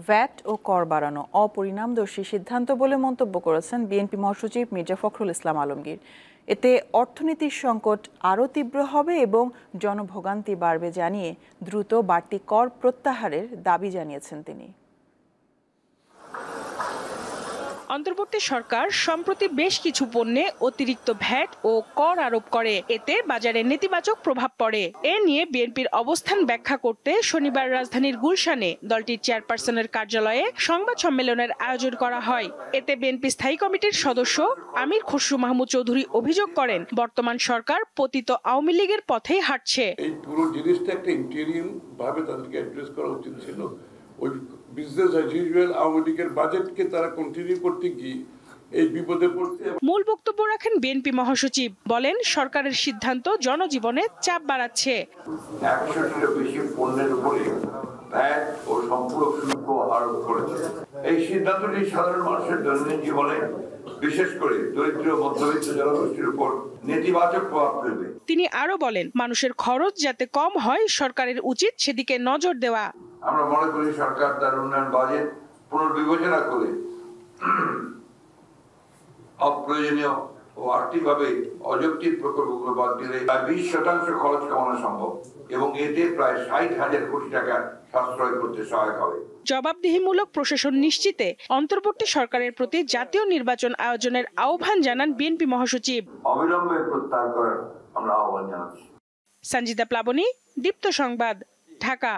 VAT ও কর বাড়ানো অপরিণামদর্শী সিদ্ধান্ত বলে মন্তব্য করেছেন বিএনপি মহাসচিব মির্জা ফখরুল ইসলাম আলমগীর। এতে অর্থনীতির সংকট আরও তীব্র হবে এবং জনভোগান্তি বাড়বে জানিয়ে দ্রুত বাড়তি কর প্রত্যাহারের দাবি জানিয়েছেন তিনি। অন্তর্বর্তী সরকার সম্প্রতি বেশ কিছু পণ্যে অতিরিক্ত ভ্যাট ও কর আরোপ করে, এতে বাজারে নেতিবাচক প্রভাব পড়ে। এ নিয়ে বিএনপির অবস্থান ব্যাখ্যা করতে শনিবার রাজধানীর গুলশানে দলটির চেয়ারপারসনের কার্যালয়ে সংবাদ সম্মেলনের আয়োজন করা হয়। এতে বিএনপি স্থায়ী কমিটির সদস্য আমির খসরু মাহমুদ চৌধুরী অভিযোগ করেন, বর্তমান সরকার পতিত আওয়ামী লীগের পথেই হাঁটছে। এই পুরো জিনিসটা একটা ইন্টেরিয়াম ভাবে তাদেরকে অ্যাড্রেস করা উচিত ছিল। ওই বিজনেস অ্যাজ ইউজুয়াল আওয়ামী লীগের বাজেটকে তারা কন্টিনিউ করতে গিয়ে এই বিপদে পড়ছে। মূল বক্তব্য রাখেন বিএনপি মহাসচিব, বলেন সরকারের সিদ্ধান্ত জনজীবনে চাপ বাড়াচ্ছে। 100-টিরও বেশি পণ্যের উপরে ভ্যাট ও সম্পূরক শুল্ক আরোপ করেছে। এই সিদ্ধান্তটি সাধারণ মানুষের দৈনন্দিন জীবনে, বিশেষ করে দরিদ্র মধ্যবিত্ত জনগোষ্ঠীর উপর নেতিবাচক প্রভাব ফেলবে। তিনি আরো বলেন, মানুষের খরচ যাতে কম হয় সরকারের উচিত সেদিকে নজর দেওয়া। আমরা মনে করি সরকার তার উন্নয়ন বাজেট পুনর্বিবেচনা করে অপ্রয়োজনীয় ও আর্থিকভাবে অযৌক্তিক প্রকল্পগুলো বাদ দিলে প্রায় 20% খরচ কমানো সম্ভব এবং এতে প্রায় 60,000 কোটি টাকা সাশ্রয় করতে সহায়ক হবে। জবাবদিহিমূলক প্রশাসন নিশ্চিতে অন্তর্বর্তী সরকারের প্রতি জাতীয় নির্বাচন আয়োজনের আহ্বান জানান বিএনপি মহাসচিব। অবিলম্বে প্রত্যাহার করার আমরা আহ্বান জানাচ্ছি। সঞ্জিদা প্লাবনী, দীপ্ত সংবাদ, ঢাকা।